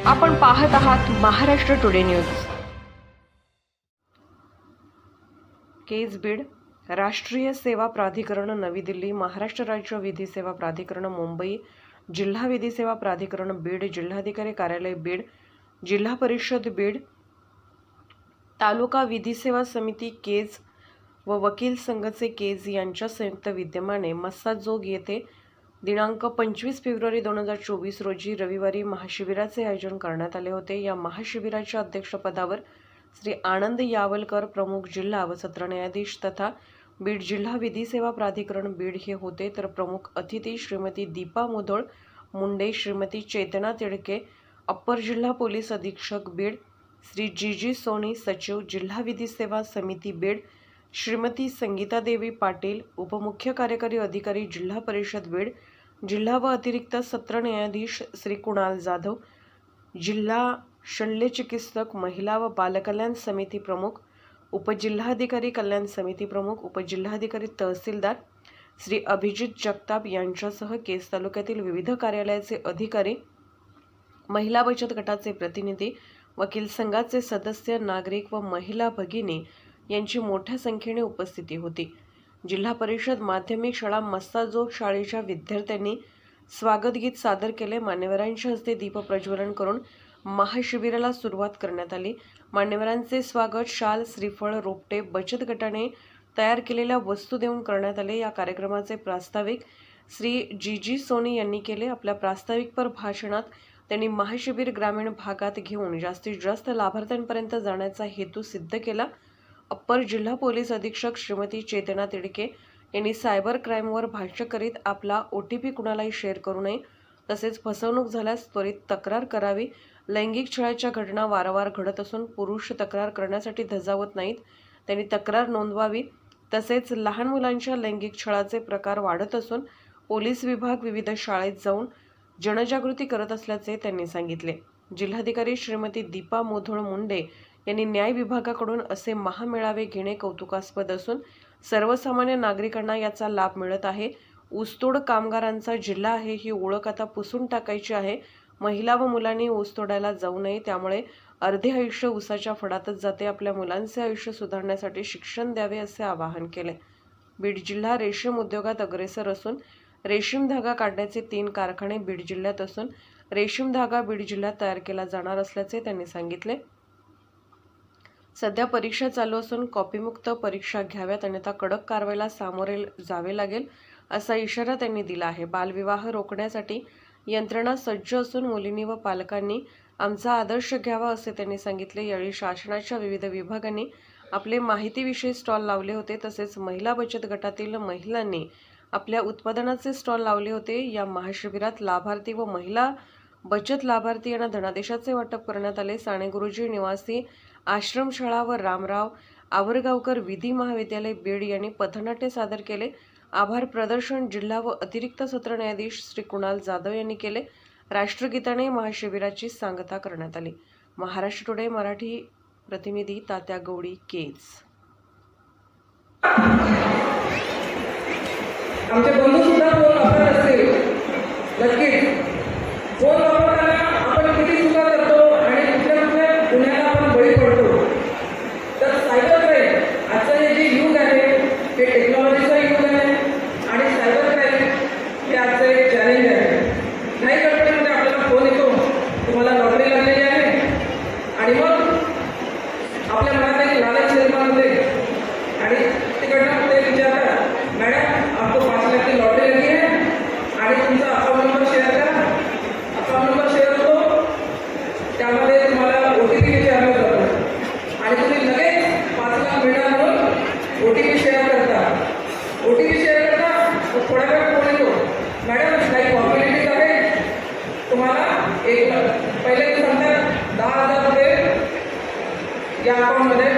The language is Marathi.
आपण पाहत आहात महाराष्ट्र टुडे न्यूज। केस बीड, राष्ट्रीय सेवा प्राधिकरण नवी दिल्ली, महाराष्ट्र राज्य विधी सेवा प्राधिकरण मुंबई, जिल्हा विधी सेवा प्राधिकरण बीड, जिल्हाधिकारी कार्यालय बीड, जिल्हा परिषद बीड, तालुका विधी सेवा समिती केज व वकील संघाचे केज यांच्या संयुक्त विद्यमाने मस्साजोग येथे दिनांक 25 फेब्रुवारी 2024 रोजी रविवारी महाशिबिराचे आयोजन करण्यात आले होते। या महाशिबिराच्या अध्यक्षपदावर श्री आनंद यावलकर, प्रमुख जिल्हा व सत्र न्यायाधीश तथा बीड जिल्हा विधी सेवा प्राधिकरण बीड हे होते, तर प्रमुख अतिथी श्रीमती दीपा मुधोळ मुंडे, श्रीमती चेतना तिडके, अप्पर जिल्हा पोलीस अधीक्षक बीड, श्री जी सोनी, सचिव जिल्हा विधी सेवा समिती बीड, श्रीमती संगीता देवी पाटील, उपमुख्य कार्यकारी अधिकारी जिल्हा परिषद बीड, जिल्हा व अतिरिक्त सत्र न्यायाधीश श्री कुणाल जाधव, जिल्हा शल्य चिकित्सक महिला व बालकल्याण समिती प्रमुख, उपजिल्हाधिकारी कल्याण समिती प्रमुख, उपजिल्हाधिकारी तहसीलदार श्री अभिजित जगताप यांच्यासह केस तालुक्यातील विविध कार्यालयाचे अधिकारी, महिला बचत गटाचे प्रतिनिधी, वकील संघाचे सदस्य, नागरिक व महिला भगिनी यांची मोठ्या संख्येने उपस्थिती होती। जिल्हा परिषद माध्यमिक शाळा मस्साजोग शाळेच्या विद्यार्थ्यांनी स्वागत गीत सादर केले। मान्यवरांच्या हस्ते दीप प्रज्वलन करून महाशिबिराला सुरुवात करण्यात आली। मान्यवरांचे स्वागत शाल, श्रीफळ, रोपटे बचत गटाने तयार केलेल्या वस्तू देऊन करण्यात आले। या कार्यक्रमाचे प्रास्ताविक श्री जी सोनी यांनी केले। आपल्या प्रास्ताविकपर भाषणात त्यांनी महाशिबिर ग्रामीण भागात घेऊन जास्तीत जास्त लाभार्थ्यांपर्यंत जाण्याचा हेतू सिद्ध केला। अप्पर जिल्हा पोलीस अधीक्षक श्रीमती चेतना तिडके यांनी सायबर क्राईमवर भाष्य करीत आपला OTP कुणालाही शेअर करू नये, तसेच फसवणूक झाल्यास त्वरित तक्रार करावी। लैंगिक छळाच्या घटना वारंवार घडत असून पुरुष तक्रार करण्यासाठी धजावत नाहीत, त्यांनी तक्रार नोंदवावी। तसेच लहान मुलांच्या लैंगिक छळाचे प्रकार वाढत असून पोलीस विभाग विविध शाळेत जाऊन जनजागृती करत असल्याचे त्यांनी सांगितले। जिल्हाधिकारी श्रीमती दीपा मुधोळ मुंडे यांनी न्याय विभागाकडून असे महामेळावे घेणे कौतुकास्पद असून सर्वसामान्य नागरिकांना याचा लाभ मिळत आहे। ऊसतोड कामगारांचा जिल्हा आहे ही ओळख आता पुसून टाकायची आहे। महिला व मुलांनी ऊस तोडायला जाऊ नये, त्यामुळे अर्धे आयुष्य ऊसाच्या फडातच जाते। आपल्या मुलांचे आयुष्य सुधारण्यासाठी शिक्षण द्यावे असे आवाहन केले। बीड जिल्हा रेशीम उद्योगात अग्रेसर असून रेशीम धागा काढण्याचे 3 कारखाने बीड जिल्ह्यात असून रेशीम धागा बीड जिल्ह्यात तयार केला जाणार असल्याचे त्यांनी सांगितले। सध्या परीक्षा चालू असून कॉपीमुक्त परीक्षा घ्याव्यात, अन्यथा कडक कारवाईला सामोरे जावे लागेल असा इशारा त्यांनी दिला आहे। बालविवाह रोखण्यासाठी यंत्रणा सज्ज असून मुलींनी व पालकांनी आमचा आदर्श घ्यावा असे त्यांनी सांगितले। यावेळी शासनाच्या विविध विभागांनी आपले माहितीविषयी स्टॉल लावले होते, तसेच महिला बचत गटातील महिलांनी आपल्या उत्पादनाचे स्टॉल लावले होते। या महाशिबिरात लाभार्थी व महिला बचत लाभार्थी यांना धनादेशाचे वाटप करण्यात आले। साने गुरुजी निवासी आश्रमशाळा व रामराव आवरगावकर विधी महाविद्यालय बीड यांनी पथनाट्य सादर केले। आभार प्रदर्शन जिल्हा व अतिरिक्त सत्र न्यायाधीश श्री कुणाल जाधव यांनी केले। राष्ट्रगीताने महाशिबिराची सांगता करण्यात आली। महाराष्ट्र टुडे मराठी प्रतिनिधी तात्या गवडी केज। आमचे बंधू सुद्धा फोन वापरत असतील, नक्कीच फोन वापरताना आपण किती चुका करतो आणि कुठल्या कुठल्या गुन्ह्याला आपण बळी पडतो। तर सायबर क्राईम आजचं हे जे युग आहे ते टेक्नॉलॉजीचं युग आहे आणि सायबर क्राईम हे आजचं एक चॅलेंज आहे। काही कंपनीमध्ये आपल्याला फोन येतो, तुम्हाला लॉटरी लागलेली आहे, आणि मग आपल्या मनात एक लालच निर्माण होते आणि तिकडनं ते विचारतात, मॅडम आपको 5 लाख की लॉटरी लगी है आणि तुमचा अकाउंट नंबर शेअर करा। अकाउंट नंबर शेअर होतो, त्यामध्ये तुम्हाला OTP विचारला जातो आणि तुम्ही लगेच 5 लाख मिळणार म्हणून OTP शेअर करता। OTP शेअर करता तर थोड्या वेळ फोन येतो, मॅडम काही फॉर्मॅलिटीज आहे, तुम्हाला 1 लाख पहिले सांगतात 10,000 रुपये या अकाउंटमध्ये